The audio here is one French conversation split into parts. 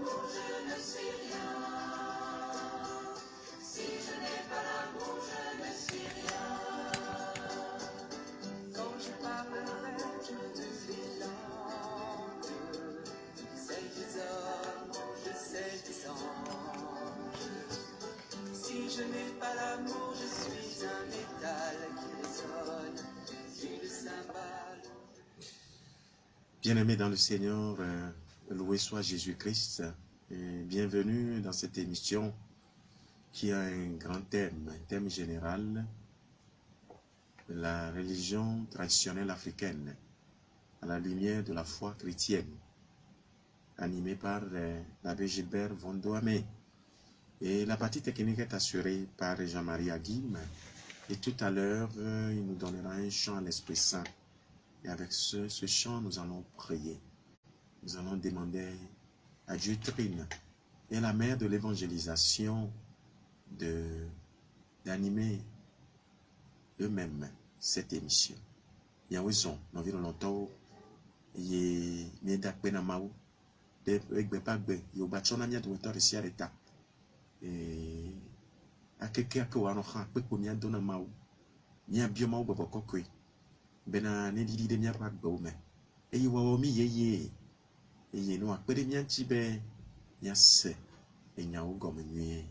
l'amour, je ne suis rien. Si je n'ai pas l'amour, je ne suis rien. Quand je parlerai, je te suis lente. Celle des hommes, je sais des anges. Si je n'ai pas l'amour, je suis un métal qui résonne sur le cymbale. Bien-aimés dans le Seigneur, loué soit Jésus-Christ et bienvenue dans cette émission qui a un grand thème, un thème général, la religion traditionnelle africaine à la lumière de la foi chrétienne, animée par l'abbé Gilbert Vondoamé. Et la partie technique est assurée par Jean-Marie Aguim. Et tout à l'heure, il nous donnera un chant à l'Esprit Saint. Et avec ce chant, nous allons prier. Nous allons demander à Dieu Trine et la mère de l'évangélisation d'animer eux-mêmes cette émission. Yahwehzon, nous avons longtemps, et nous avons de Egbepagbe, Yobachona Mia de Wettor Siareta. Et à quelqu'un que l'on a peu pour Mia Dona Mau, Mia Bioma ou Bobokokwe, Bena Nedi de Mia Pagbome, et Yomi Ye. Et nous avons des miens tibet, yes, et nous avons comme nuit.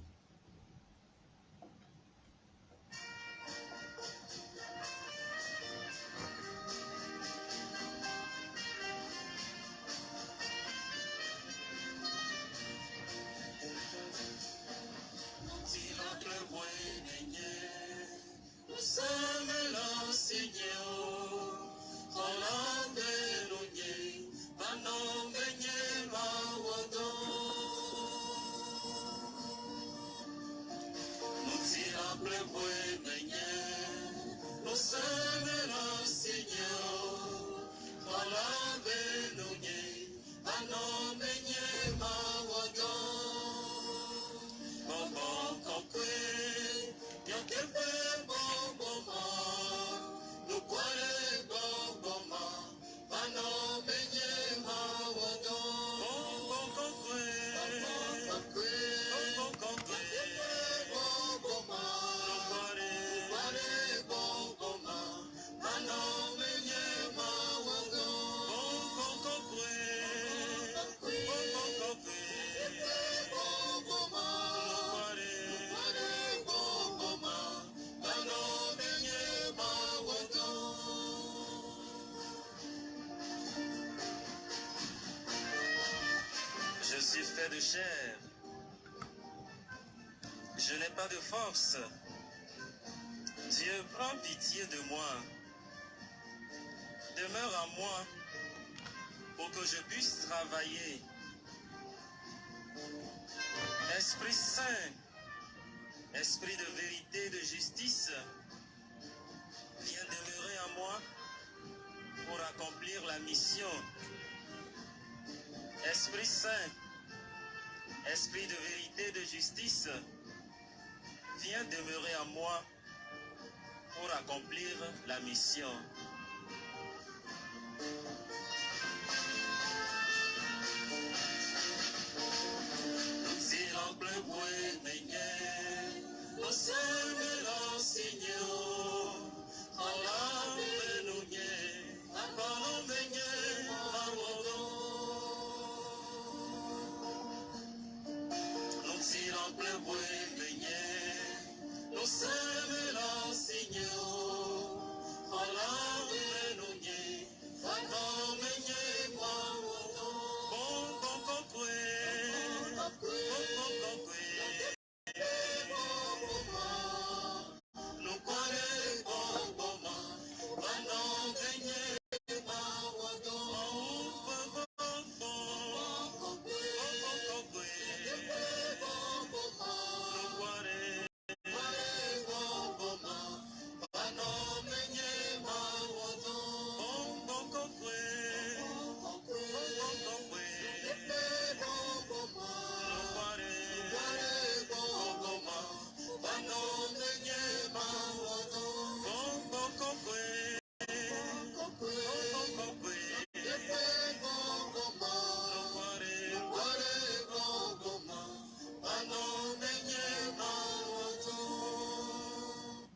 Je suis fait de chair, je n'ai pas de force. Dieu, prends pitié de moi. Demeure en moi pour que je puisse travailler. Esprit Saint, Esprit de vérité et de justice, viens demeurer en moi pour accomplir la mission. Esprit Saint, Esprit de vérité et de justice, viens demeurer en moi pour accomplir la mission.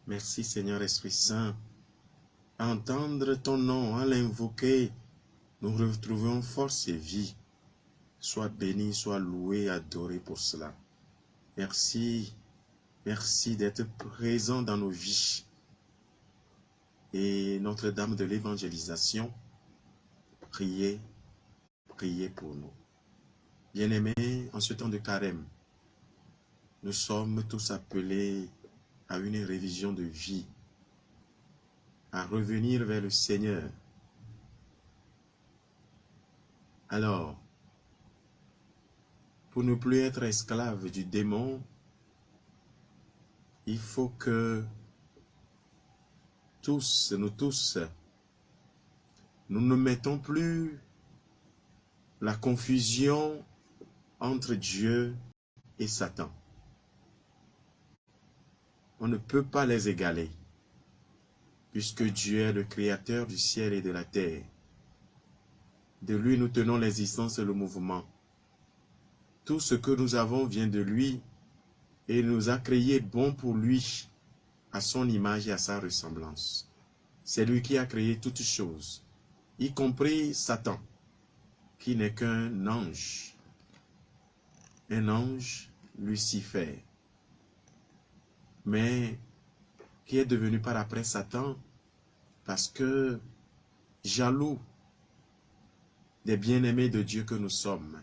Merci Seigneur Esprit Saint. À entendre ton nom, à l'invoquer, nous retrouvons force et vie. Sois béni, sois loué, adoré pour cela. Merci, merci d'être présent dans nos vies. Et Notre-Dame de l'évangélisation, priez, priez pour nous. Bien-aimés, en ce temps de carême, nous sommes tous appelés à une révision de vie, à revenir vers le Seigneur. Alors, pour ne plus être esclave du démon, il faut que nous tous, nous ne mettons plus la confusion entre Dieu et Satan. On ne peut pas les égaler, puisque Dieu est le créateur du ciel et de la terre. De lui nous tenons l'existence et le mouvement. Tout ce que nous avons vient de lui et nous a créés bon pour lui, à son image et à sa ressemblance. C'est lui qui a créé toutes choses, y compris Satan, qui n'est qu'un ange Lucifer, mais qui est devenu par après Satan parce que jaloux des bien-aimés de Dieu que nous sommes.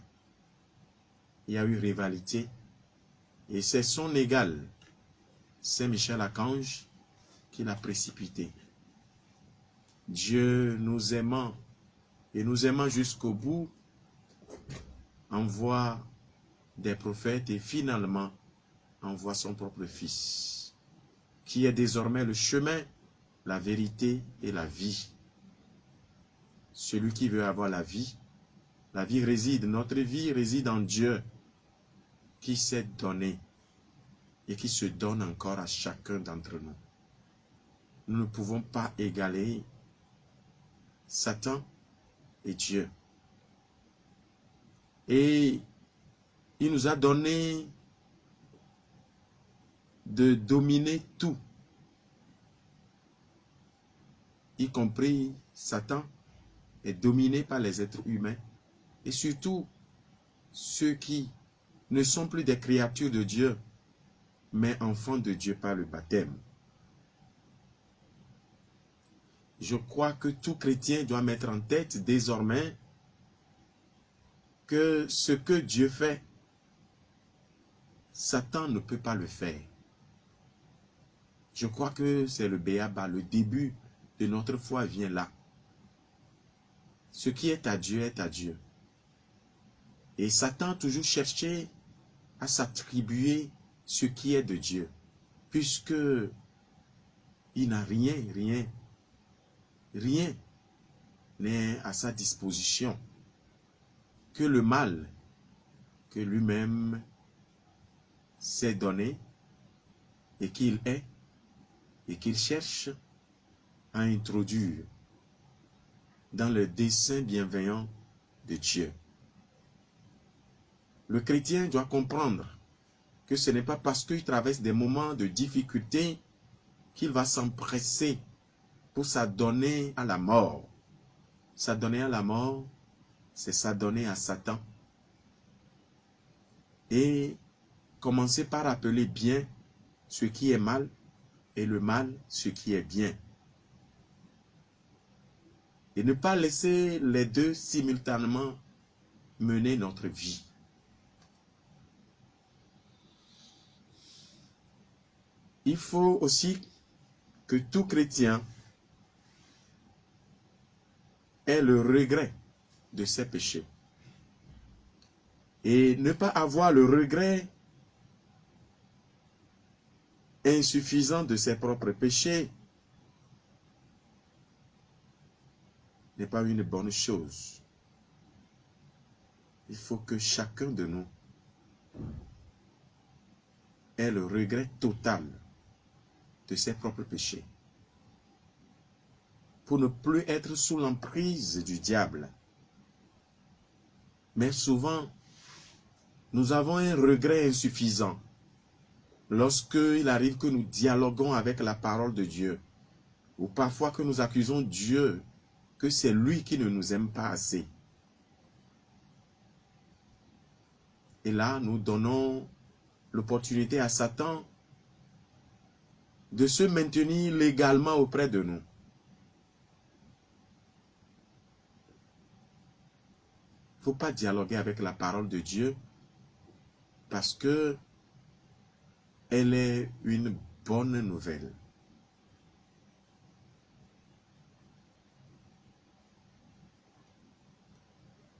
Il y a eu rivalité et c'est son égal, Saint Michel Archange, qui l'a précipité. Dieu nous aimant et nous aimant jusqu'au bout, envoie des prophètes et finalement envoie son propre Fils, qui est désormais le chemin, la vérité et la vie. Celui qui veut avoir la vie réside, notre vie réside en Dieu, qui s'est donné et qui se donne encore à chacun d'entre nous. Nous ne pouvons pas égaler Satan et Dieu. Et il nous a donné de dominer tout, y compris Satan est dominé par les êtres humains et surtout ceux qui ne sont plus des créatures de Dieu, mais enfants de Dieu par le baptême. Je crois que tout chrétien doit mettre en tête désormais que ce que Dieu fait, Satan ne peut pas le faire. Je crois que c'est le béaba, le début de notre foi vient là. Ce qui est à Dieu est à Dieu. Et Satan a toujours cherché à s'attribuer ce qui est de Dieu, puisque il n'a rien n'est à sa disposition que le mal que lui-même s'est donné et qu'il est et qu'il cherche à introduire dans le dessein bienveillant de Dieu. Le chrétien doit comprendre que ce n'est pas parce qu'il traverse des moments de difficulté qu'il va s'empresser pour s'adonner à la mort. S'adonner à la mort, c'est s'adonner à Satan. Et commencer par appeler bien ce qui est mal et le mal ce qui est bien. Et ne pas laisser les deux simultanément mener notre vie. Il faut aussi que tout chrétien ait le regret de ses péchés. Et ne pas avoir le regret insuffisant de ses propres péchés n'est pas une bonne chose. Il faut que chacun de nous ait le regret total de ses propres péchés, pour ne plus être sous l'emprise du diable. Mais souvent, nous avons un regret insuffisant. lorsqu'il arrive que nous dialoguons avec la parole de Dieu, ou parfois que nous accusons Dieu, que c'est lui qui ne nous aime pas assez. Et là, nous donnons l'opportunité à Satan de se maintenir légalement auprès de nous. Il ne faut pas dialoguer avec la parole de Dieu parce que elle est une bonne nouvelle.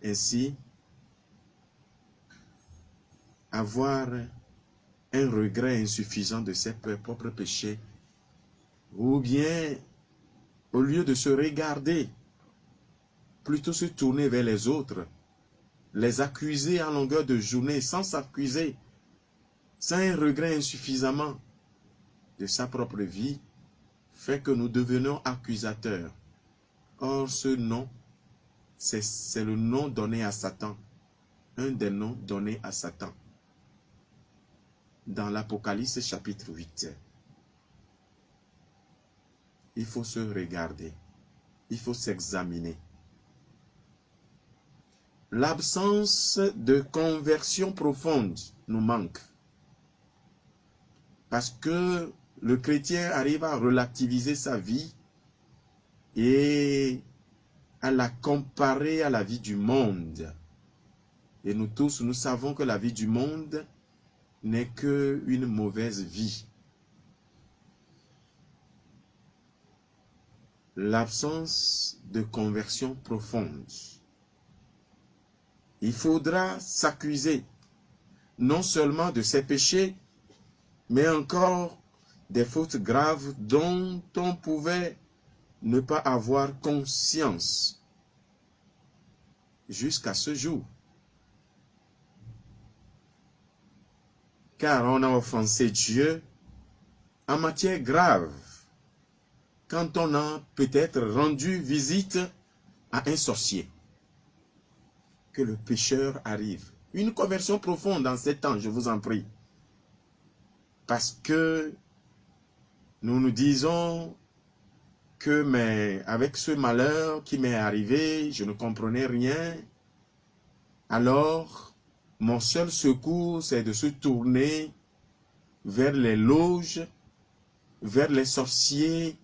Ainsi, avoir un regret insuffisant de ses propres péchés, ou bien, au lieu de se regarder, plutôt se tourner vers les autres, les accuser en longueur de journée sans s'accuser, sans un regret insuffisamment de sa propre vie, fait que nous devenons accusateurs. Or, ce nom, c'est le nom donné à Satan, un des noms donnés à Satan. Dans l'Apocalypse chapitre 8. Il faut se regarder, il faut s'examiner. L'absence de conversion profonde nous manque. Parce que le chrétien arrive à relativiser sa vie et à la comparer à la vie du monde. Et nous tous, nous savons que la vie du monde n'est qu'une mauvaise vie. L'absence de conversion profonde. Il faudra s'accuser non seulement de ses péchés, mais encore des fautes graves dont on pouvait ne pas avoir conscience jusqu'à ce jour. Car on a offensé Dieu en matière grave, quand on a peut-être rendu visite à un sorcier. Que le pécheur arrive. Une conversion profonde dans ces temps, je vous en prie. Parce que nous nous disons que avec ce malheur qui m'est arrivé, je ne comprenais rien. Alors, mon seul secours, c'est de se tourner vers les loges, vers les sorciers,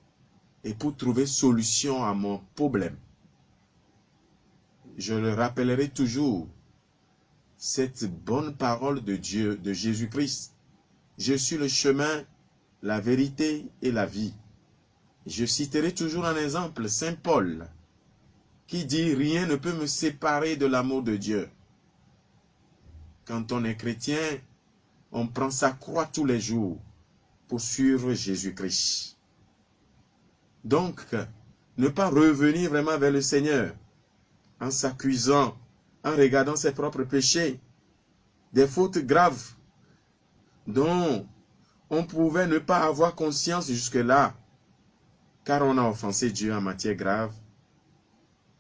et pour trouver solution à mon problème. Je le rappellerai toujours, cette bonne parole de Dieu, de Jésus-Christ. Je suis le chemin, la vérité et la vie. Je citerai toujours un exemple, Saint Paul, qui dit « Rien ne peut me séparer de l'amour de Dieu ». Quand on est chrétien, on prend sa croix tous les jours pour suivre Jésus-Christ. Donc, ne pas revenir vraiment vers le Seigneur en s'accusant, en regardant ses propres péchés, des fautes graves dont on pouvait ne pas avoir conscience jusque-là, car on a offensé Dieu en matière grave,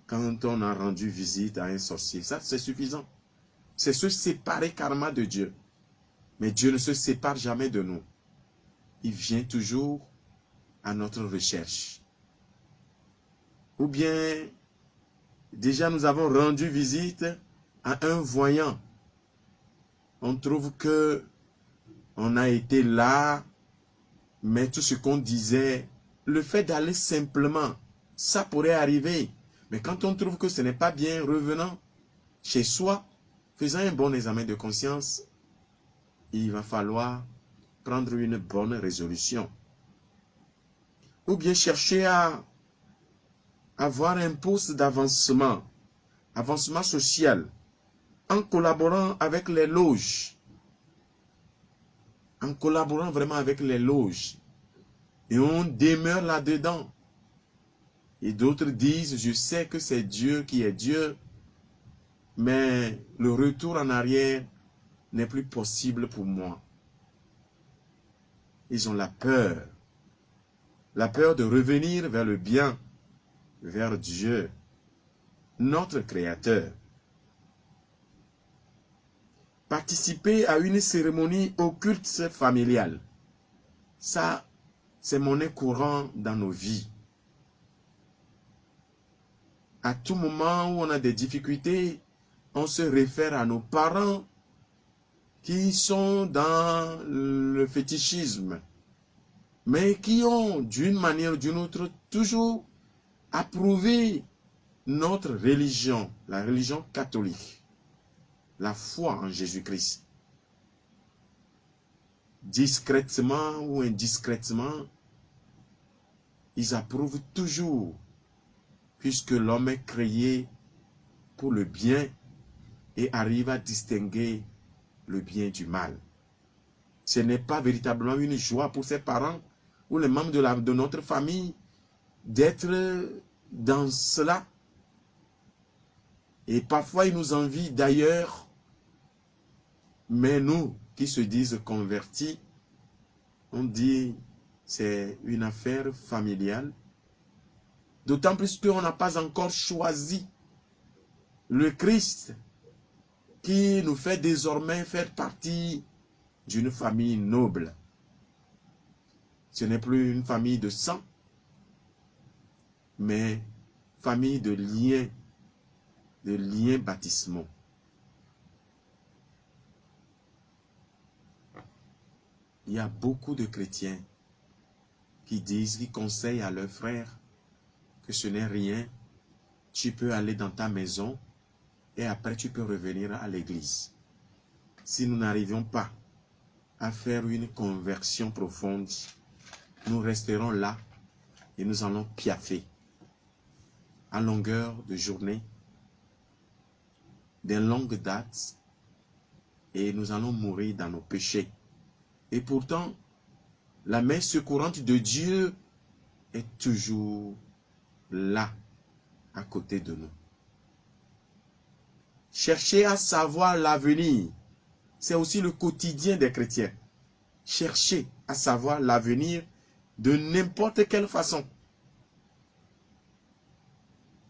quand on a rendu visite à un sorcier. Ça, c'est suffisant. C'est se séparer carrément de Dieu. Mais Dieu ne se sépare jamais de nous. Il vient toujours à notre recherche. Ou bien, déjà nous avons rendu visite à un voyant. On trouve que on a été là, mais tout ce qu'on disait, le fait d'aller simplement, ça pourrait arriver. Mais quand on trouve que ce n'est pas bien, revenant chez soi, faisant un bon examen de conscience, il va falloir prendre une bonne résolution. Ou bien chercher à avoir un poste d'avancement, avancement social, en collaborant avec les loges. En collaborant vraiment avec les loges. Et on demeure là-dedans. Et d'autres disent, je sais que c'est Dieu qui est Dieu, mais le retour en arrière n'est plus possible pour moi. Ils ont la peur de revenir vers le bien, vers Dieu, notre Créateur. participer à une cérémonie occulte familiale. Ça, c'est monnaie courante dans nos vies. À tout moment où on a des difficultés, on se réfère à nos parents qui sont dans le fétichisme, mais qui ont, d'une manière ou d'une autre, toujours approuvé notre religion, la religion catholique, la foi en Jésus-Christ. Discrètement ou indiscrètement, ils approuvent toujours, puisque l'homme est créé pour le bien et arrive à distinguer le bien du mal. Ce n'est pas véritablement une joie pour ses parents ou les membres de notre famille d'être dans cela. Et parfois, ils nous envient d'ailleurs, mais nous qui se disent convertis, on dit c'est une affaire familiale. D'autant plus qu'on n'a pas encore choisi le Christ qui nous fait désormais faire partie d'une famille noble. Ce n'est plus une famille de sang, mais famille de liens baptismaux. Il y a beaucoup de chrétiens qui conseillent à leurs frères que ce n'est rien, tu peux aller dans ta maison et après tu peux revenir à l'église. Si nous n'arrivions pas à faire une conversion profonde, nous resterons là et nous allons piaffer à longueur de journée, des longues dates, et nous allons mourir dans nos péchés. Et pourtant, la main secourante de Dieu est toujours là, à côté de nous. Chercher à savoir l'avenir, c'est aussi le quotidien des chrétiens. Chercher à savoir l'avenir de n'importe quelle façon.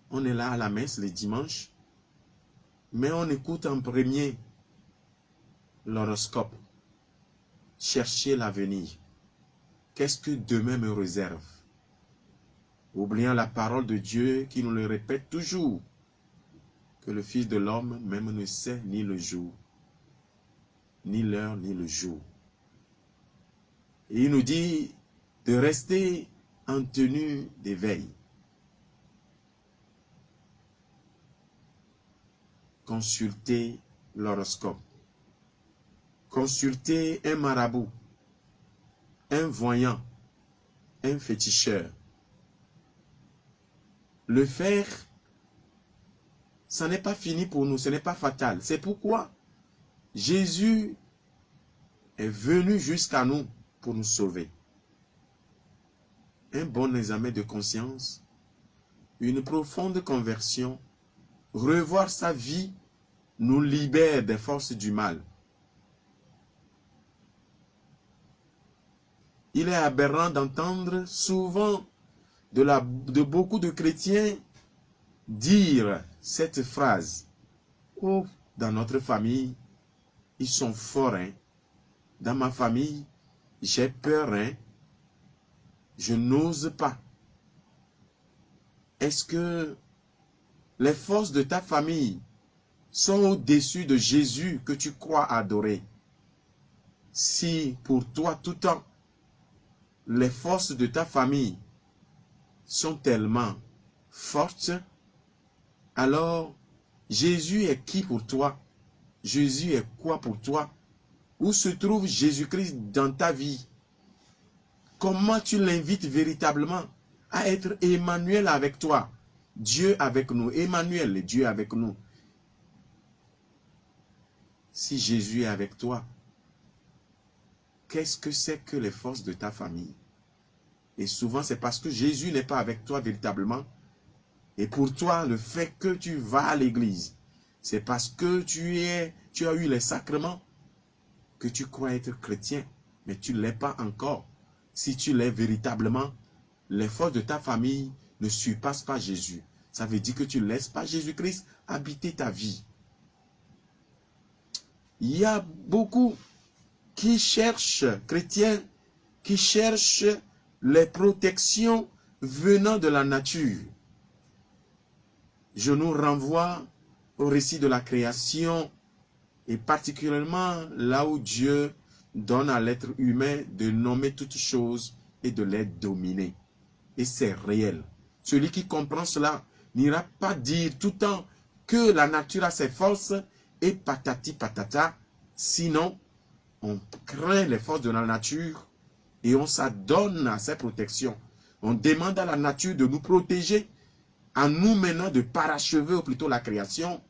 On est là à la messe les dimanches, mais on écoute en premier l'horoscope. Chercher l'avenir. Qu'est-ce que demain me réserve? Oubliant la parole de Dieu qui nous le répète toujours, que le Fils de l'homme même ne sait ni le jour, ni l'heure, ni le jour. Et il nous dit de rester en tenue d'éveil. Consulter l'horoscope. Consulter un marabout, un voyant, un féticheur. Le faire, ça n'est pas fini pour nous, ce n'est pas fatal. C'est pourquoi Jésus est venu jusqu'à nous pour nous sauver. Un bon examen de conscience, une profonde conversion, revoir sa vie nous libère des forces du mal. Il est aberrant d'entendre souvent de beaucoup de chrétiens dire cette phrase. Oh, dans notre famille, ils sont forts, hein. Dans ma famille, j'ai peur, hein. Je n'ose pas. Est-ce que les forces de ta famille sont au-dessus de Jésus que tu crois adorer? Si pour toi tout temps, les forces de ta famille sont tellement fortes, alors Jésus est qui pour toi? Jésus est quoi pour toi? Où se trouve Jésus-Christ dans ta vie? Comment tu l'invites véritablement à être Emmanuel avec toi? Dieu avec nous. Emmanuel, Dieu avec nous. Si Jésus est avec toi, qu'est-ce que c'est que les forces de ta famille? Et souvent, c'est parce que Jésus n'est pas avec toi véritablement. Et pour toi, le fait que tu vas à l'église, c'est parce que tu as eu les sacrements que tu crois être chrétien, mais tu ne l'es pas encore. Si tu l'es véritablement, les forces de ta famille ne surpassent pas Jésus. Ça veut dire que tu ne laisses pas Jésus-Christ habiter ta vie. Il y a beaucoup qui cherchent, chrétiens, qui cherchent les protections venant de la nature. Je nous renvoie au récit de la création et particulièrement là où Dieu donne à l'être humain de nommer toutes choses et de les dominer. Et c'est réel. Celui qui comprend cela n'ira pas dire tout le temps que la nature a ses forces et patati patata. Sinon, on craint les forces de la nature et on s'adonne à ses protections. On demande à la nature de nous protéger en nous menant de parachever ou plutôt la création.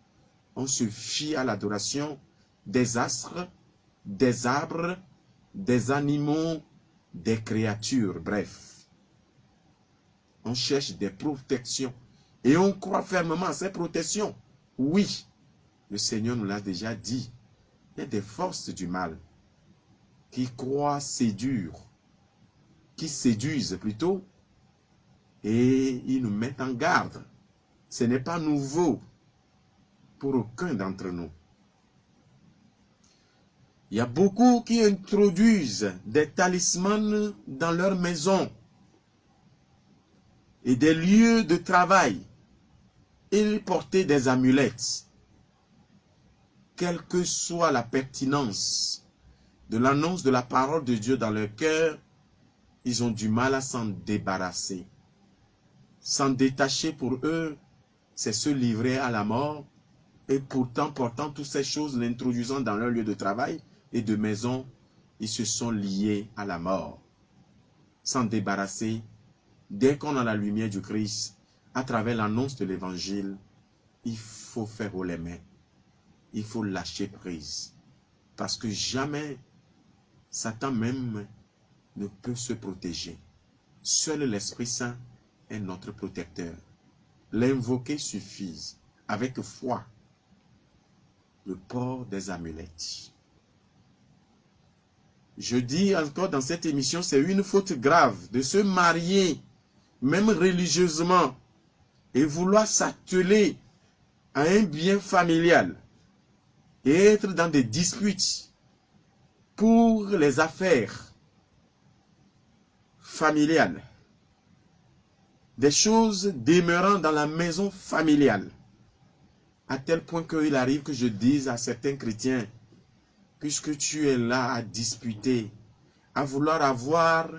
On se fie à l'adoration des astres, des arbres, des animaux, des créatures, bref. On cherche des protections et on croit fermement à ces protections. Oui, le Seigneur nous l'a déjà dit. Il y a des forces du mal qui croient séduire, qui séduisent plutôt, et ils nous mettent en garde. Ce n'est pas nouveau pour aucun d'entre nous. Il y a beaucoup qui introduisent des talismans dans leur maison et des lieux de travail. Ils portaient des amulettes. Quelle que soit la pertinence de l'annonce de la parole de Dieu dans leur cœur, ils ont du mal à s'en débarrasser. S'en détacher pour eux, c'est se livrer à la mort, et pourtant portant toutes ces choses, l'introduisant dans leur lieu de travail et de maison, ils se sont liés à la mort. S'en débarrasser, dès qu'on a la lumière du Christ, à travers l'annonce de l'évangile, il faut faire haut les mains. Il faut lâcher prise. Parce que jamais Satan même ne peut se protéger. Seul l'Esprit Saint est notre protecteur. L'invoquer suffit, avec foi, le port des amulettes. Je dis encore dans cette émission, c'est une faute grave de se marier, même religieusement, et vouloir s'atteler à un bien familial et être dans des disputes pour les affaires familiales. Des choses demeurant dans la maison familiale. À tel point qu'il arrive que je dise à certains chrétiens, puisque tu es là à disputer, à vouloir avoir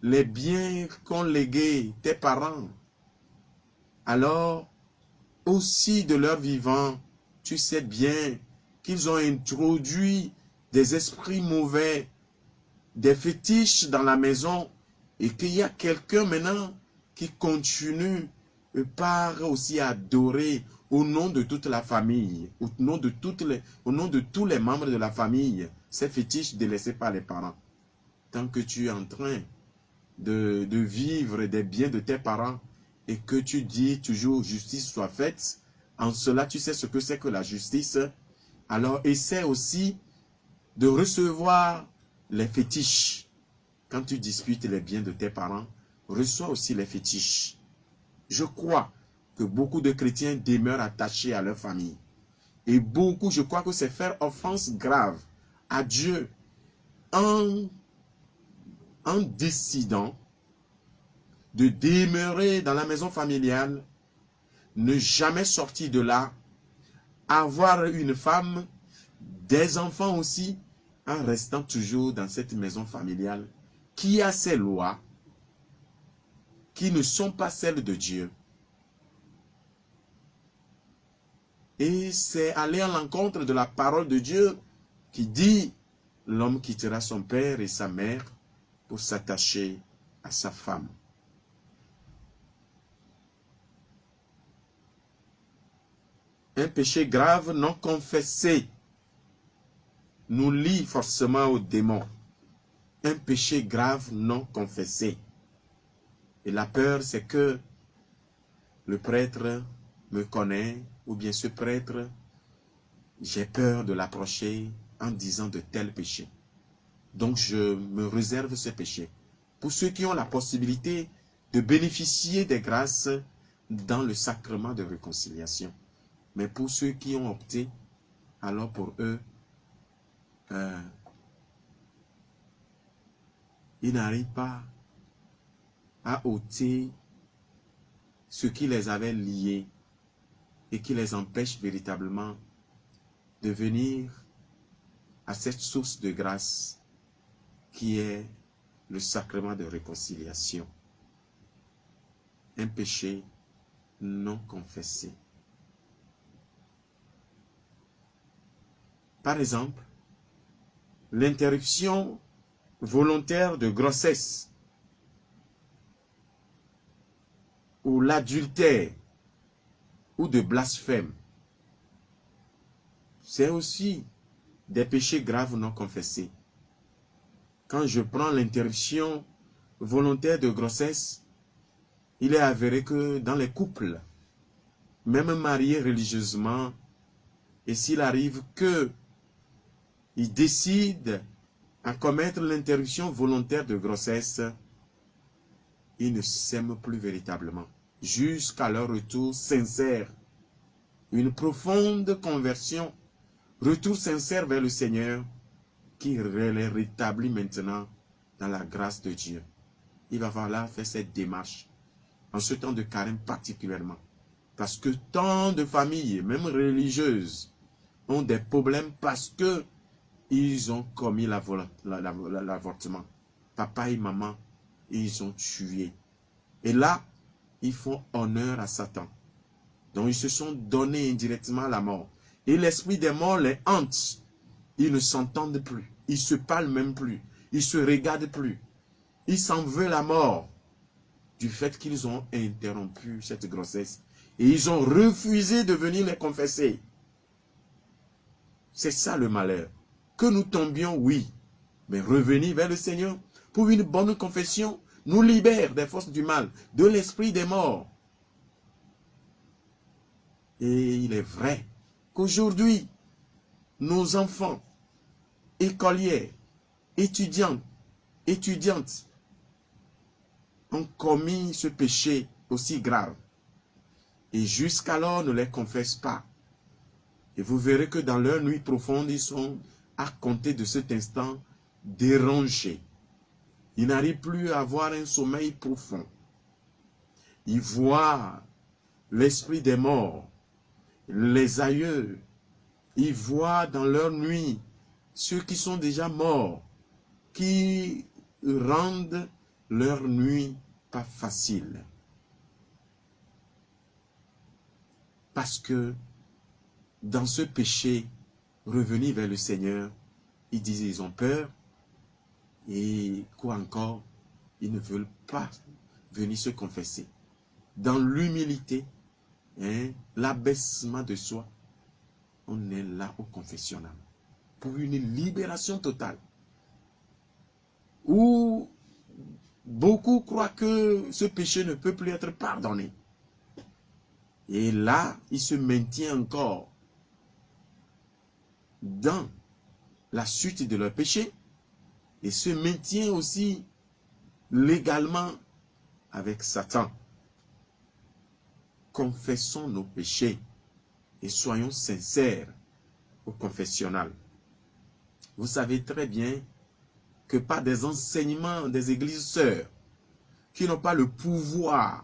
les biens qu'ont légués tes parents, alors aussi de leur vivant, tu sais bien qu'ils ont introduit des esprits mauvais, des fétiches dans la maison, et qu'il y a quelqu'un maintenant qui continue par aussi adorer au nom de toute la famille, au nom de tous les membres de la famille, ces fétiches délaissés par les parents. Tant que tu es en train de vivre des biens de tes parents et que tu dis toujours justice soit faite, en cela tu sais ce que c'est que la justice, alors essaie aussi de recevoir les fétiches. Quand tu disputes les biens de tes parents, reçois aussi les fétiches. Je crois que beaucoup de chrétiens demeurent attachés à leur famille. Et beaucoup, je crois que c'est faire offense grave à Dieu en décidant de demeurer dans la maison familiale, ne jamais sortir de là, avoir une femme, des enfants aussi, en restant toujours dans cette maison familiale qui a ses lois, qui ne sont pas celles de Dieu. Et c'est aller à l'encontre de la parole de Dieu qui dit « L'homme quittera son père et sa mère pour s'attacher à sa femme. » Un péché grave non confessé nous lie forcément au démon. Un péché grave non confessé. Et la peur, c'est que le prêtre me connaît, ou bien ce prêtre, j'ai peur de l'approcher en disant de tels péchés. Donc je me réserve ce péché. Pour ceux qui ont la possibilité de bénéficier des grâces dans le sacrement de réconciliation. Mais pour ceux qui ont opté, alors pour eux, ils n'arrivent pas à ôter ce qui les avait liés et qui les empêche véritablement de venir à cette source de grâce qui est le sacrement de réconciliation. Un péché non confessé. Par exemple, l'interruption volontaire de grossesse ou l'adultère ou de blasphème, c'est aussi des péchés graves non confessés. Quand je prends l'interruption volontaire de grossesse, il est avéré que dans les couples, même mariés religieusement, et s'il arrive qu'ils décident à commettre l'interruption volontaire de grossesse, ils ne s'aiment plus véritablement, jusqu'à leur retour sincère, une profonde conversion, retour sincère vers le Seigneur, qui les rétablit maintenant dans la grâce de Dieu. Il va falloir faire cette démarche, en ce temps de carême particulièrement, parce que tant de familles, même religieuses, ont des problèmes parce que ils ont commis l'avortement. Papa et maman, ils ont tué. Et là, ils font honneur à Satan. Donc, ils se sont donnés indirectement à la mort. Et l'esprit des morts les hante. Ils ne s'entendent plus. Ils ne se parlent même plus. Ils ne se regardent plus. Ils s'en veulent la mort du fait qu'ils ont interrompu cette grossesse. Et ils ont refusé de venir les confesser. C'est ça le malheur. Que nous tombions, oui, mais revenir vers le Seigneur pour une bonne confession nous libère des forces du mal, de l'esprit des morts. Et il est vrai qu'aujourd'hui, nos enfants, écoliers, étudiantes, ont commis ce péché aussi grave. Et jusqu'alors ne les confessent pas. Et vous verrez que dans leur nuit profonde, ils sont à compter de cet instant dérangés. Ils n'arrivent plus à avoir un sommeil profond. Ils voient l'esprit des morts, les aïeux. Ils voient dans leur nuit ceux qui sont déjà morts, qui rendent leur nuit pas facile. Parce que dans ce péché, revenir vers le Seigneur, ils disent ils ont peur, et quoi encore, ils ne veulent pas venir se confesser. Dans l'humilité, l'abaissement de soi, on est là au confessionnal, pour une libération totale. Où beaucoup croient que ce péché ne peut plus être pardonné. Et là, il se maintient encore dans la suite de leur péché et se maintient aussi légalement avec Satan. Confessons nos péchés et soyons sincères au confessionnal. Vous savez très bien que par des enseignements des églises sœurs qui n'ont pas le pouvoir,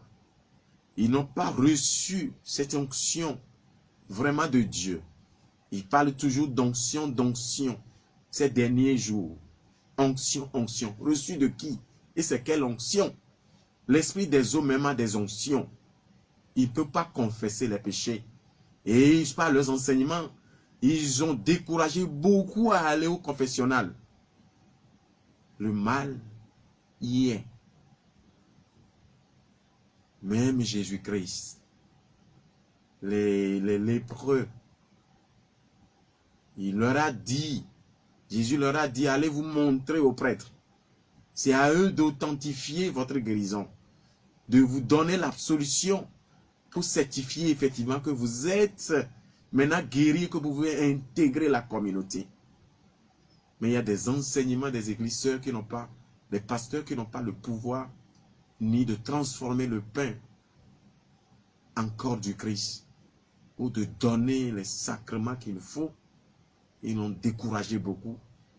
ils n'ont pas reçu cette onction vraiment de Dieu. Ils parlent toujours d'onction, ces derniers jours. Onction. Reçu de qui? Et c'est quelle onction? L'esprit des eaux même a des onctions. Il ne peut pas confesser les péchés. Et par leurs enseignements, ils ont découragé beaucoup à aller au confessionnal. Le mal y est. Même Jésus-Christ, les lépreux, il leur a dit, Jésus leur a dit, allez vous montrer aux prêtres. C'est à eux d'authentifier votre guérison, de vous donner l'absolution pour certifier effectivement que vous êtes maintenant guéri, que vous pouvez intégrer la communauté. Mais il y a des enseignements des églises sœurs qui n'ont pas, des pasteurs qui n'ont pas le pouvoir ni de transformer le pain en corps du Christ, ou de donner les sacrements qu'il faut. Ils l'ont découragé beaucoup.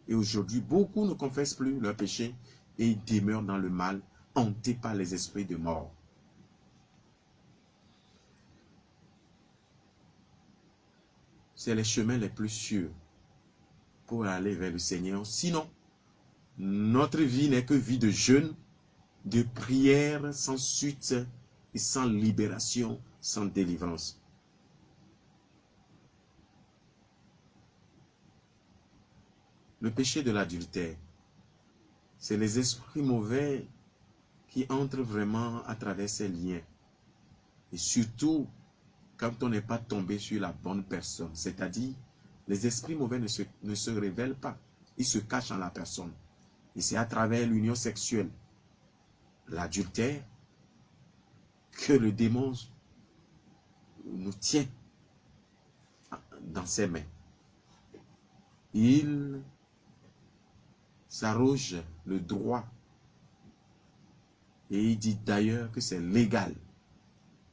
Et aujourd'hui, beaucoup ne confessent plus leurs péchés et demeurent dans le mal, hantés par les esprits de mort. C'est les chemins les plus sûrs pour aller vers le Seigneur. Sinon, notre vie n'est que vie de jeûne, de prière sans suite et sans libération, sans délivrance. Le péché de l'adultère, c'est les esprits mauvais qui entrent vraiment à travers ces liens. Et surtout, quand on n'est pas tombé sur la bonne personne, c'est-à-dire, les esprits mauvais ne se révèlent pas, ils se cachent en la personne. Et c'est à travers l'union sexuelle, l'adultère, que le démon nous tient dans ses mains. Il s'arroge le droit. Et il dit d'ailleurs que c'est légal.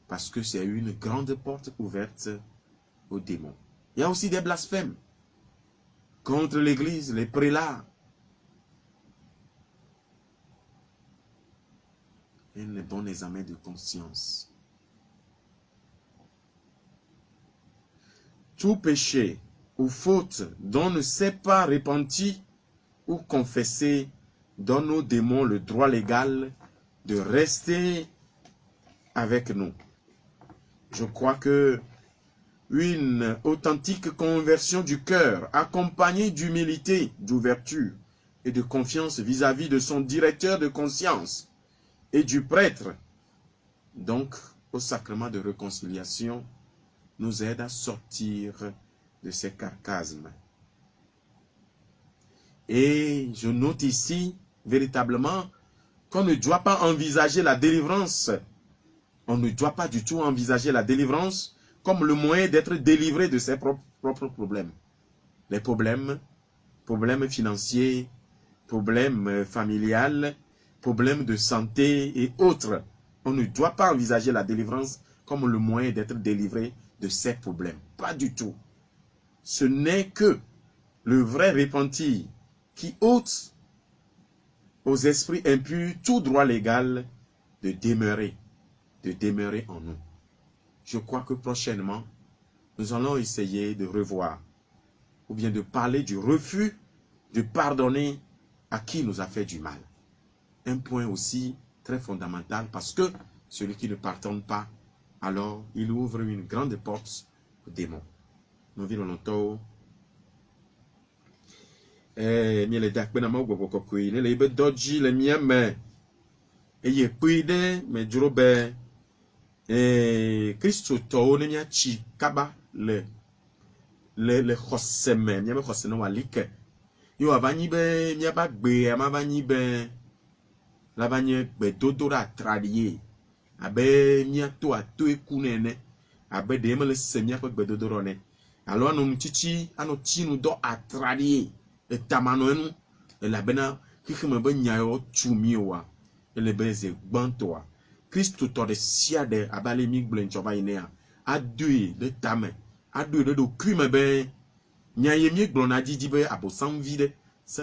Parce que c'est une grande porte ouverte aux démons. Il y a aussi des blasphèmes contre l'église, les prélats. Et les bons examens de conscience. Tout péché ou faute dont on ne s'est pas repenti ou confessé donne aux démons le droit légal de rester avec nous. Je crois que une authentique conversion du cœur, accompagnée d'humilité, d'ouverture et de confiance vis-à-vis de son directeur de conscience et du prêtre, donc au sacrement de réconciliation, nous aide à sortir de ces carcasmes. Et je note ici, véritablement, qu'on ne doit pas envisager la délivrance. On ne doit pas du tout envisager la délivrance comme le moyen d'être délivré de ses propres problèmes. Les problèmes financiers, problèmes familiales, problèmes de santé et autres. On ne doit pas envisager la délivrance comme le moyen d'être délivré de ces problèmes. Pas du tout. Ce n'est que le vrai repenti qui ôte aux esprits impurs tout droit légal de demeurer en nous. Je crois que prochainement, nous allons essayer de revoir ou bien de parler du refus de pardonner à qui nous a fait du mal. Un point aussi très fondamental parce que celui qui ne pardonne pas, alors il ouvre une grande porte aux démons. Nous vivons longtemps. Le dakpena ma gbo kokko yi le be doji le mia me eye pe de me duro be Kristo to ne mia chi kaba le khoseme mia me khosene wa like yo avanyi be mia ba gbe ama vanyi be la vanye gbe dodora tradie abe mia to ato eku nene abe de me le se mia ko gbe dodoro ne alo anu chichi anu tinu do atradie etamano enu elabena kikeme be nyayo tumiowa elebeze gbantoa Kristo to de siade abale mi gblentjoba inea adui de tame adui de do kume be nyaye mi glona didi be abosan vide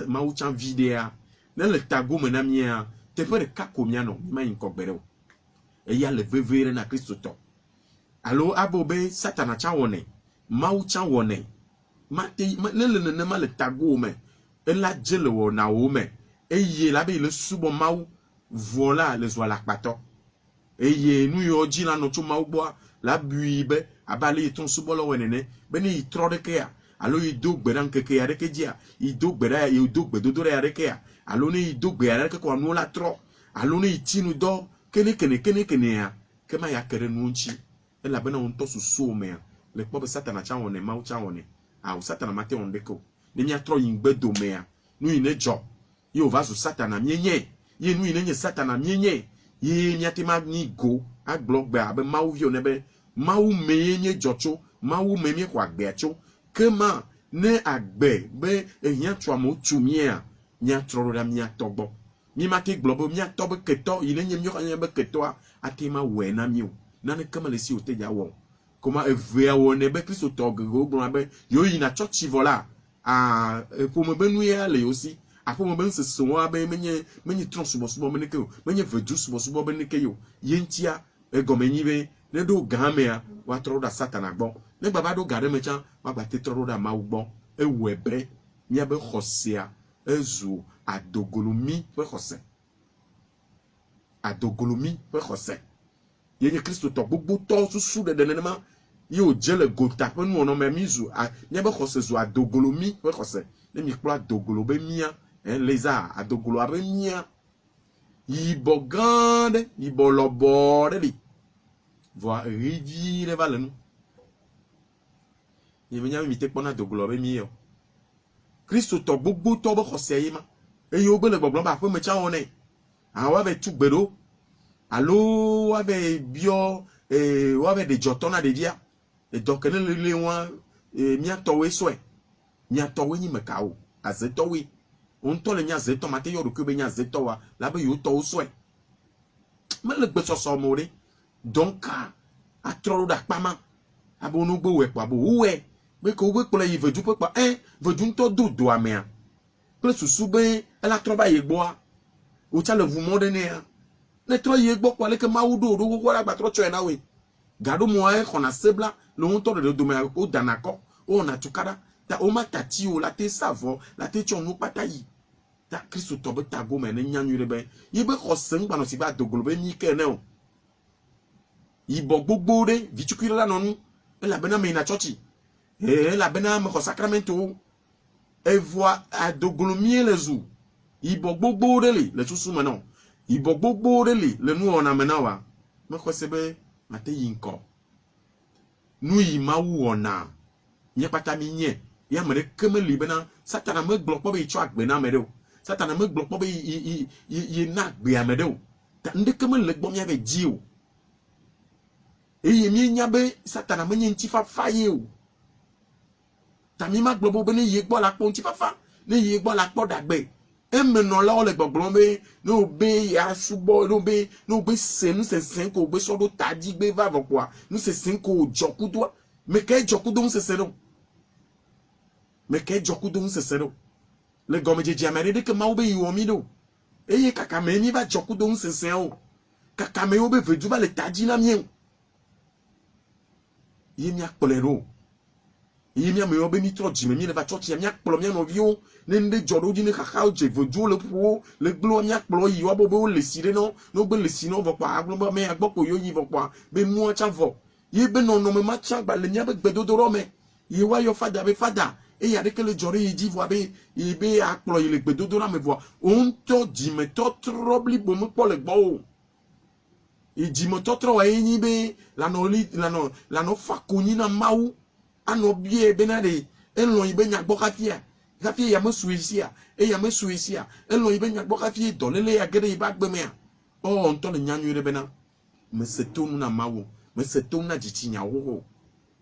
ma uchan videa ne le tago mena mia te pere kakomia no ma inkogbere e ya le vevere na Kristo to alo abobe satana cha wone ma uchan wone Mate ne ma le tago me la jele wo na wo me eye la be le subo mau vola le zo la pato eye nu yo ji la no to mau bo la buibe abale ton subo lo wenene be ni tro de ke alo i do gbe ran ke ya de ke dia i do gbe da i do gbe do do ya de ke alo ni i do gbe ya de ke ko nu la tro alo ni tinu do kene ya ke ma ya kere nu nchi e la be na on to su me le po be satana cha wone mau cha wone a satana mate on deko ne nya tro yingbe do mea nu ine jo yo va su satana mienye ye nu ine nye satana mienye ye nya te ma ni go a blog be abe mawu vi onebe mawu menye jocho mawu memie kwa gbecho kema ne agbe be ehia twa mo tumia nya tro ro mia togbo mi ma ke globo mia tobe keto ine nye myo nya be keto ati ma we na mi o na ne kama le si o te ja wo Comment evea wone be Kristo to go gbo abe yo yi na church vola pour me benouer les aussi après me ben se soa ben menye tron subo meneke yo menye vedu subo beneke yo yentia egomeni be ne do gamea wa tro da satana gbon ne baba do gade mecha wa gba te tro da ma gbon ewebre nya be khosia ezu adogolomi pe khose adogolomi pe khose yenye Kristo to gbogbo to susu de denema yo jele gota pe nu ono me mizu nya be khose zu adogolomi pe khose ne mi kpla adogolobe mia leza adogolo abe mia yibo gande yibo lobore li voa rivire valenu yemenya mi te pona dogolo abe mia Kristo to gbogbo to be khose yima eyo gbe le gbogbo ba fe me cha one awa be tugbero alo wa be bio wa be de jotona de dia e dokene le won mia towe soe mia towe ni mekao azetowe on to le nya zeto mate yo ruku be nya zeto wa la be yo to soe me le gbe soso mo re donc a tro da pama abonu gbo we pa bo we be ko we pole yi vedu pe pa vedu to dodo amea ple susu be ela tro ba ye gbo a o cha le vu mo de ne a ne tro ye gbo kwa le ke ma wudo do wo la gba tro cho na we gado mo a khona sebla lo on to de do me o danako o na tukara ta o ma tati o la te savo la te chonu patayi ta Kristo to be tago me ne nyanyure be yi be khosen gba no si ba dogolo be ni ke ne o ibo gbogbo re vichukira la nonu la bena me na church la bena me sacramento e voit adogolomie les ou ibo gbogbo re le susu me no ibo gbogbo re le nu ona me na wa me khosebe mate yinko nu yi ma wu ona nye pata mi nye ya mere keme libena satana me glo po be cho agbe na me de o satana me glo po be yi na agbe a me de o nde keme le gbo mi be ji o mi nyabe satana me nti fa faye o tami ma glo bo be ne ye gbo la po nti fa fa ne ye gbo la po dagbe emeno la o le gbogbo be no be ya subo no be se nu se 5 be so do tadi gbe va vo kwa nu se 5 joku do me ke joku do se se no me ke joku do se se no le gomeje jamere de ke ma o be yi o mi do eye kaka me mi va joku do se se o kaka me o be vedu ba le tadi na mi yemi akpolero yemi ame obe ni tro jime mi le va church yemi akpolo mi no vio ne nde jodo di ne kaka o je vodu le puo le glo mi akpolo yi wa bobo le sire no gbe le sino vo pa agbo me agbopo yo yi vo pa be mu acha vo ye be no me ma cha gba le mi be gbedodoro me ye wa yo fada be fada e ya de ke le jore yi di vo be ye be akpolo yi le gbedodoro me vo on to jime to trobli bo me po le gbo ijimo totro wa yin be la no fakuni na mau ano bie benade enlo ibe nyagbo kafia ya me suisia e ya me suisia enlo ibe nyagbo kafia dolele ya gede iba gbe me a o onto le nyanyu re bena me setonu na mau me setonu na jichinya wo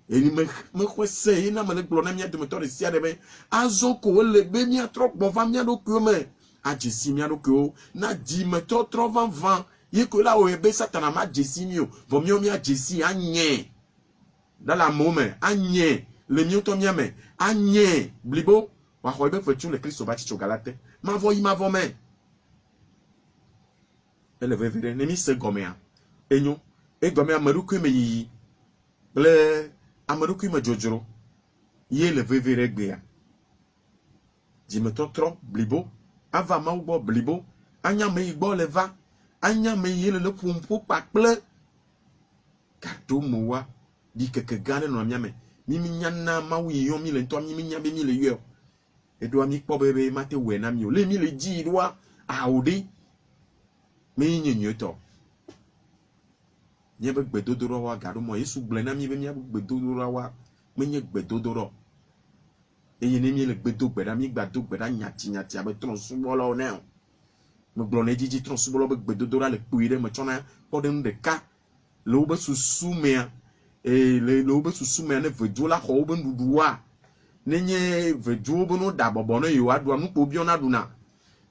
eni me kwese ina me le glo na mi de motor sia de be azoko le be mi atrok bo va mi adoku me ajisi mi adoku na di me totro van ye ko la o ebe satana ma jesi mi o vo mi o mi a jesi anye dans la moment anye le mi o to mi ame anye blibo wa ko ebe fetu le Kristo ba chicho galate ma vo me ele vevere ne mi se gomea enyo e gomea maruku me yi le amaruku me jojoro ye le vevere gbe ya di me to tro blibo ava ma ugbo blibo anya me igbo le va anya me yele le pompo pakple kato mowa di keke gane no miame mimi nyana mawi yo mi le nto mimi nyabe mi le yo edo ami kpo bebe mate we na mi o le mi le ji doa audi me nyenyo to nyebe gbedodoro wa garo mo yesu gble na mi be mi gbedodoro wa me nye gbedodoro eye ne mi le gbedogbe na mi gbado gbe na nyati abe tron subolo ne me glone jiji tron subolo be gbedodora le puire me chona podem de ka lo be susumea le lo be susumea ne vedola ho be nduduwa ne nye vedo be no da bobo no yo adu anu po biona duna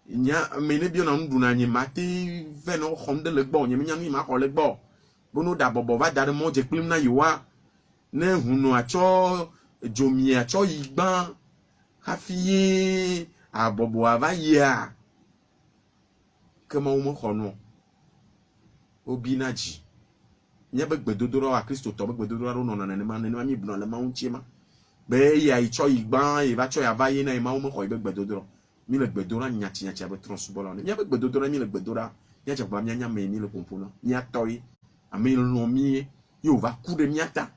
nya me ne biona nduna nyi mate ve no khonde le gbo nyi nya ni ma ko le gbo bo no da bobo va da mo je klim na yo wa ne hunu acho jomi acho igban hafi abobo avaya kama umo khono obinaji nya begbedodoro a Kristo to begbedodoro no na ne ma mi bno le ma unchima be ya icho igban e ba cho ya vaye na e ma umo kho begbedodoro mi le gbedora nyati nyati abe transbola ne nya begbedodoro mi le gbedora nya cha ba nya me ni le pompono nya toy ame lo mi yo va ku de miata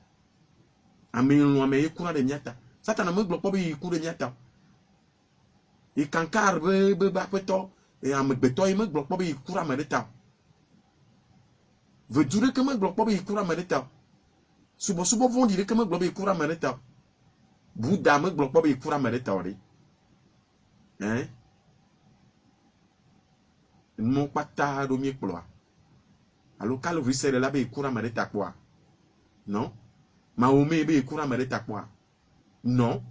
ame lo ame ku na de miata Satan me glo po be ku de miata e kankar be ba peto e am gbeto e me glo po be ku ra me de ta veut dire que me glo po be ku ra me de ta subo vont dire que me glo be ku ra me de ta Bouddha me glo po be ku ra me de ta ori hein mon pata do mi ploa alors Calvary c'est là be ku ra me de ta quoi non Mahomet be ku ra me de ta quoi non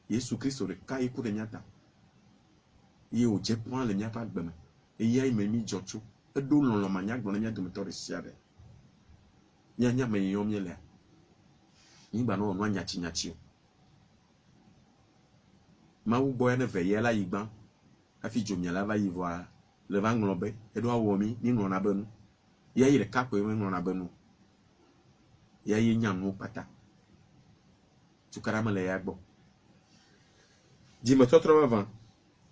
Jésus Christ le ka e ku de nyata ye o je point le nya pa gbeme e ya me mi jocho e do lon ma nya gbon nya do me to siade nya me yo mi le ni ba no nya chi ma u boy na ve ye la igban afi jomia la va y voir le va nglobe e do awo mi ni ngona benu ya yi le ka ko e ngona benu ya yi nya no pata tu karama le ya gbo dis-moi toi avant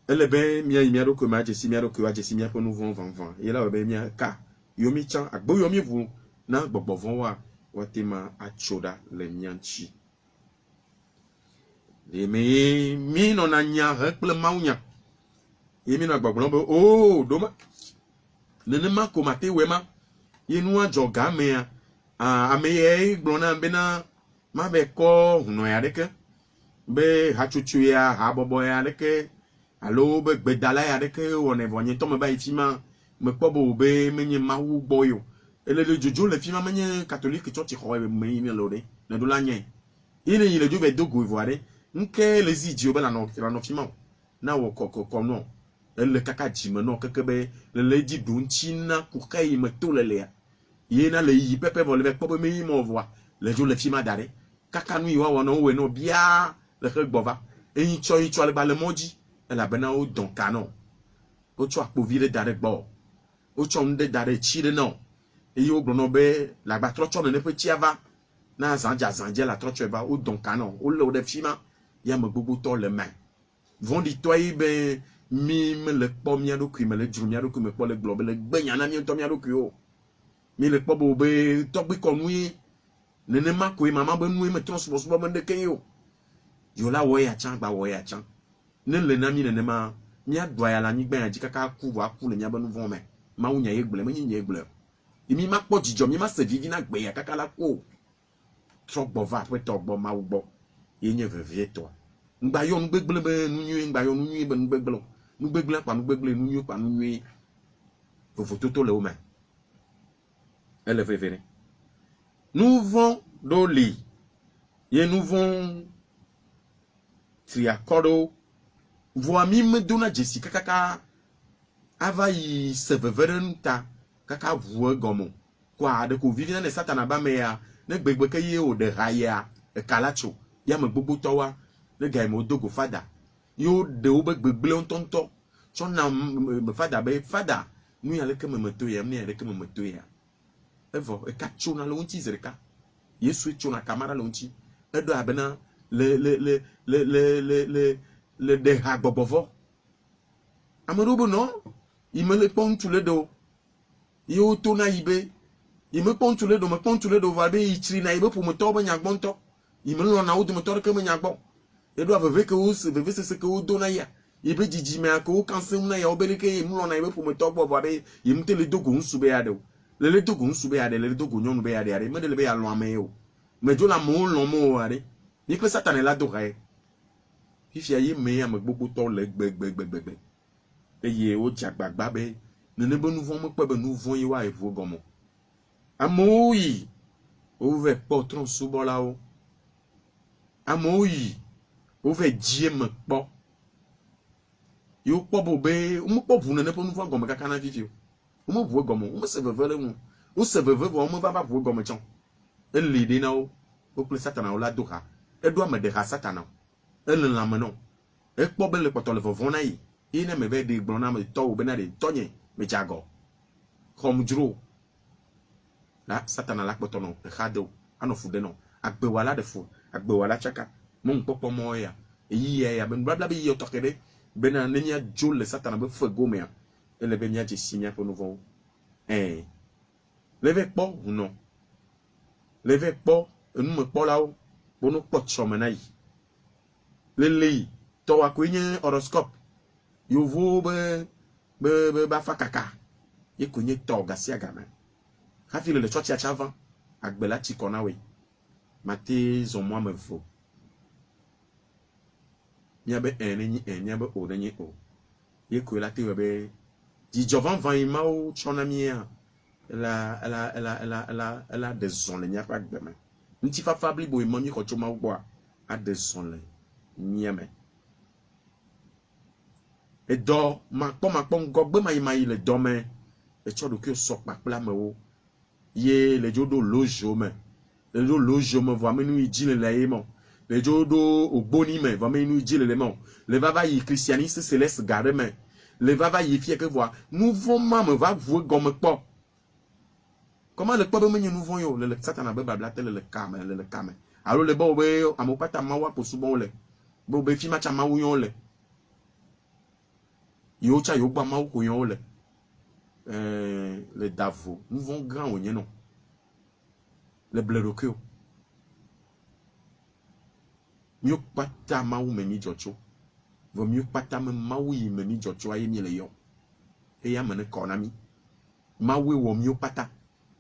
elle ben mia imiaro ko ma jesi miaro ko ajesi mia po nou von van et là ben mia ka yomi chan agbo yomi vu na gbogbo von wa watema achoda le nyanchi le mi no na nya reple maunya e mi na gbogbo bo oh do ma nene ma ko mate we ma yenu ajoga me a ame e gbona be na ma be ko huno ya deke be hachuchu ya ha bobo ya deke Allo be gbedala ya de ke woni vonye to me ba ifima me kpobo be menye mawu boyo ele le jojo le fima menye catholique church ko be me ni lo de na do la nye ile jo be dogo ivoire nke le ziji obe la no fima na wo ko no ele kaka jime no keke be le di dun china ku kai me to le ya ye na le yi pepe vo le kpobo me mo voa le jo le fima dare kaka nu iwa wono we no bia le gbova eyin cho le ba le moji la bena o don canon o cho apovile dare gbo o cho nde dare chire no e yo gbono be la gba trocho ne pe chiava na zanja la trocho ba o don canon o le de fima ya me gbogbo to le main vont di toi ben mi me le po mia do ku me le jumia do ku me po le globe le gbenya na mi to mia do ku o mi le po bo be to gbe ko nui nene ma ko mama be nui me transport bo me de ken yo la wo ya chan gba wo ya chan ne le na mi ne ma mi adwa ya la ni gben aji kaka ku wa ku le nya ba nu von me ma unya yegbele ma nyi yegbele imi ma po jijo mi ma se vivi na gbe ya kaka la ko tro gbo va pe to gbo ma ugbo ye nye veve to ngba yo ngbegbele be nu nyu ngba yo nu nyu be ngbegbele pa nu gbegbele nu nyu pa nu nyu vovo toto le o me elle veve nous vont do li ye nous vont triacodo voa mi me dona Jessica kaka ava yi seveveren ta kaka voa gomo kwa de ko vivi na satana ba me ya ne gbegbe ke ye o de raya e kalacho ya me gbogbo to wa le ga mo dogo fada yo de o be gbegble ontonto so na me fada be fada nu ya le ke me to ya me ya le ke me to ya evo e ka chona lo nti zereka yesu chona kamara lo nti edo abena le de ha gbobovo amarobo no imele pontu le do yo to na ibe ime pontu le do va be itri na ibe pour me to ba nyagbon to imele no na wo de me to ke me nyagbon e do aveve ke wo se veve se ke wo do na ya ibe jiji me ko kansem na ya obele ke imele no na ibe pour me to bo va be imte le dogo nsu be ya de le dogo nsu be ya de le dogo nyonu be ya de me de le be ya lo ame o me jo la mo lo mo are ni que Satan la do re fifia yi me am gbogbo to le gbegbegbegbe eye o jagbagba be nene be nouveau mo pe be nouveau yi wa evo gomo amoyi o ve potron subola o amoyi o ve die me po yo po bo be o mo po bu nene be nouveau gomo kaka na fifio o mo bu gomo o mo se vevele mu o se vevele o mo ba bu gomo chon ele de na o ple Satan o la do ha e do me de ha Satan ele la me no e kpo be le kpoto le vovon na yi ine me be de gbona me to be na de tonye me jago khomjro la satana la kpoto no e khado anofu de no agbe wala de fu agbe wala chaka mon popo moya yi ya ben bla bla be yo tokede be na nya jole satana be fe gome ya ele be nya je sinya pour nouveau leve kpo non leve kpo enu me kpo lawo bono kpo chome na yi lele to wa kwenye horoscope yo vo be ba fakaka ye kwenye to gasia gama ha fi le church ya chavan agbela ti kona we mate zo mo me fo nya be enyi enya be o denye o ye ko la te we be di jovan van ima o chona mia la des on le nya pa gbema nti fa fabli bo imami ko choma wo a des on le nyame e do ma po ngogbe mai le do me e chodo ki so pa pla me wo ye le jodo lojo me le jodo lojo me vo amenu ijile la yemo le jodo ogboni me vo amenu ijile le mo le vava yi christianiste céleste garde me le vava yi fie que voir nous vont me va vous gomme po comment le peuple me nous vont yo le satana be babla tel le kame alors le bo be amopata mawa po subo le bo be fi macha mawu yon le yo cha yo gba mawu ko yon le le davo nous vont grand o non le blerokio mieux pata mawu me ni jocho vaut mieux pata me mawu yi me ni jocho aye mi le yo e ya me ne konami mawu wo mieux pata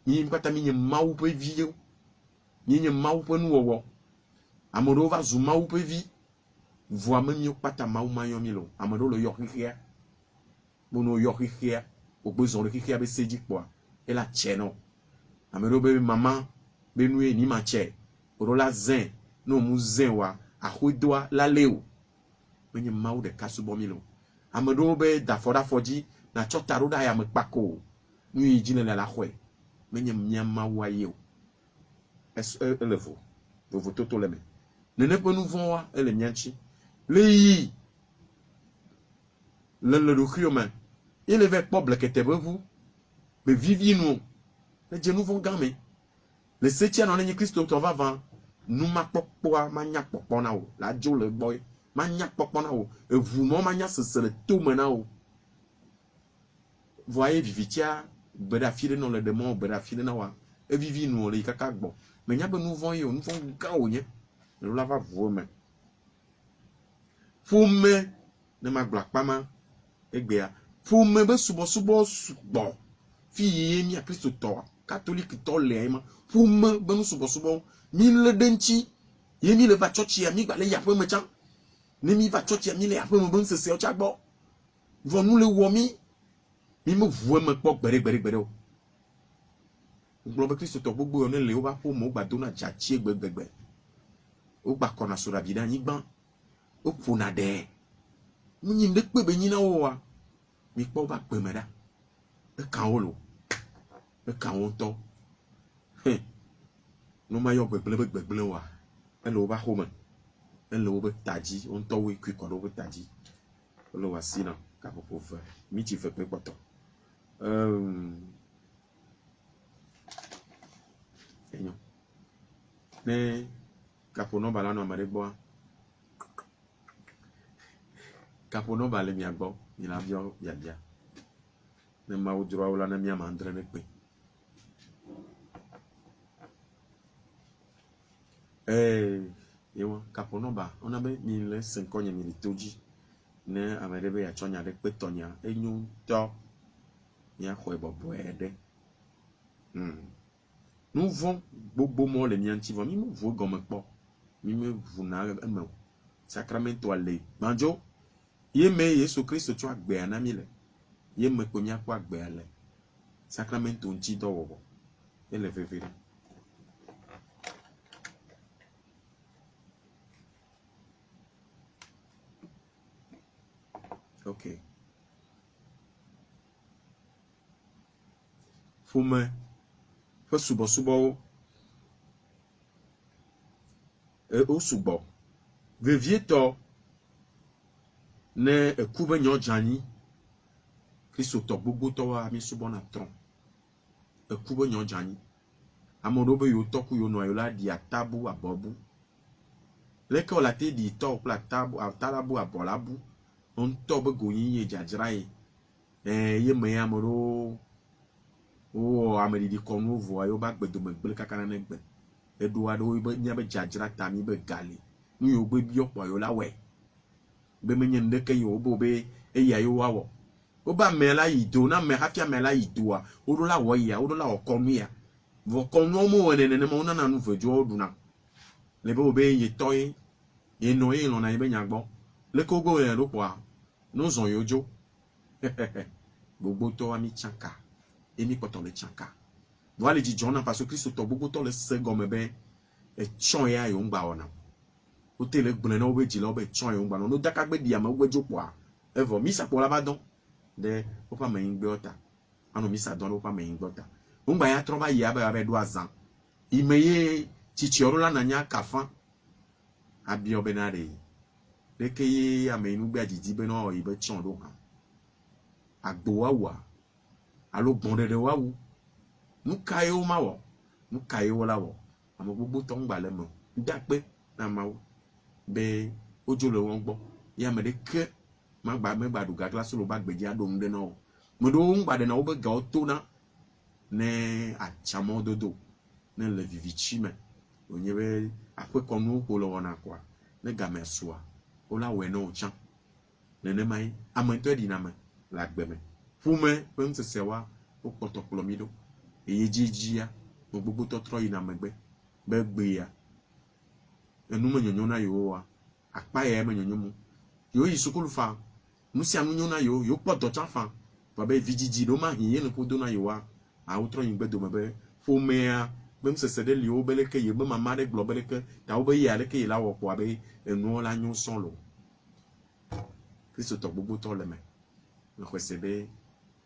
ni pata mi mawu pe vi ni mawu pe nu wo amoro va zu mawu pe vi voa me mieux pata mawu mayo mi lo amoro lo yo hia bono yo hia ogbezo le hia be seji kwa e la cheno amoro be mama be nu e ni ma che oro la zen no mu zen wa ahodoa la leo menye mawu de kasubo mi lo amoro be da foji na chotaro da ya me pako nu yi jine la hwe menye miama wa yo elevo vovo toto leme ne pe nous vont wa ele mianchi le yi le document il est avec peuple que vous mais viviez nous les dieux nous vont gamer le septième en ligne Christ on va vendre nous ma popoa manya popona o la jo le boy manya popona o et vous mon manya c'est le tout maintenant voyez vivitia beda file non le démon beda file na wa e vivi nous le kaka gbo mais nya be nous vont yo nous vont ga o ye nous la va vous mais fume ne ma gba pama egbea fume be subo fi yemi a Christ to catholique to le ma fume be nous subo mi le denchi yemi le va church ya mi gba le ya pe me chan ne mi va church ya mi le ya pe me bon se o cha gbo vont nous le womi mi me voue me pok gbere o nglobe Christ to gbogbo one le o ba po mo gba dona jachi gbegbe o gba kona so rabida yin gban o pona de mi yin le pe be yin na o wa mi po ba pe me da e kan o lo e kan o to no ma yo gbegble wa e lo ba ho me e lo be taji o to we kwi ko do be taji o lo wa sina ka po fe mi ti fe pe poto ne kapono bala no mare bo kapono bale mi agbo ni la bio ya dia ne ma udro wala na mi amandre ne pe yewa kapono ba ona be mi le 5 onye mi toji ne amere be ya chonya de pe tonya enyu to ya ko ebobo ede nous vont bobo mo le mianti va mi mo vo gomme po mi me vuna eme sacramento ale manjo ye me Yesu Christ tu agbe anami le ye me ko mi akwa agbe ale sacramento nti do wo ele vevere okay fume fa subo o subo vevie to ne ekube nyo jani Kristo to gbogbo to wa mi subo na tron ekube nyo jani amodo be yo toku yo no yo la di atabu abobu leke ola te di to pla tabu atalabu abolabu on to be goyin ye jajrai ye me amoro o ameri di konu vo ayo ba gbedo me gbele kakana ne gbe eduwa do be nya be jajra tami be gali nu yo gbe bi opo yo lawe be menye ndeke yo bo be eya yo wawo o ba mela ido na me hafia mela ido a o la wo ya o la okonu ya vo konu mo wene ne mo na na nu vejo oduna le be obe ye toy ye no ye lo na ibe nyagbo le ko go ye ro kwa no zon yojo gbogbo to wa mi chanka emi poto le chanka do ale ji jona parce que Christ to gbogbo to le se gome be e chon ya yo ngba ona o te le gbon na o be ji lo be chon yo ngba no daka gbe dia ma gwejo po a evo mi sa po la ba don de o pa me ngbe ota anu mi sa don o pa me ngbe ota ngba ya tro ba ya be do azan imeye chichi oro la na nya kafa abi obenare leke ye amenu gbe ajiji be no ibe chon do han agbo wa alo gbonde wa wu nu kai o ma wo nu kai wo la wo amo gbogbo to ngba le mo nda pe na ma wo be ojo le won gbo ya me de ke ma gba me gba du ga class lo ba gbeji ado nde no mo do ngba de na wo be ga o to na ne achamo dodo ne le vivichi me onyebe akwe konu ko lo wona kwa ne ga me soa o la we no chan ne mai amento di na me la gbe me fume pem se wa o protocolo mi do eye jijia mo gbogbo to tro ina megbe be gbe ya enu me nyonyo na yo wa apa ye me nyonyo mu yo yi sukulu fa musi anu nyona yo poto chan fa ba be vijiji do ma hin ye no ko do na yo wa a o tro yin gbe do me be fume ya même se de li o bele ke ye be mama de globele ke ta o be ya le ke la wo ko abe enu la nyu son lo Kristo to gbogbo to le me no kwesebe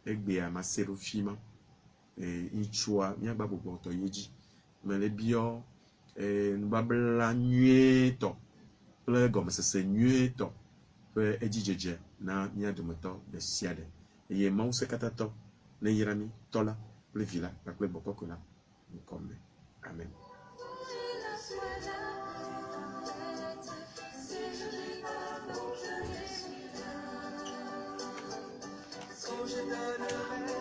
egbe a masero fima inchua nya gba gbogbo to yeji me le bio nbabla nyueto ple gom se nyueto pe ejijeje na nya de moto de siade ye ma se katato le yirami tola ple vila la ple bokokola comme amen. Quand je donnerai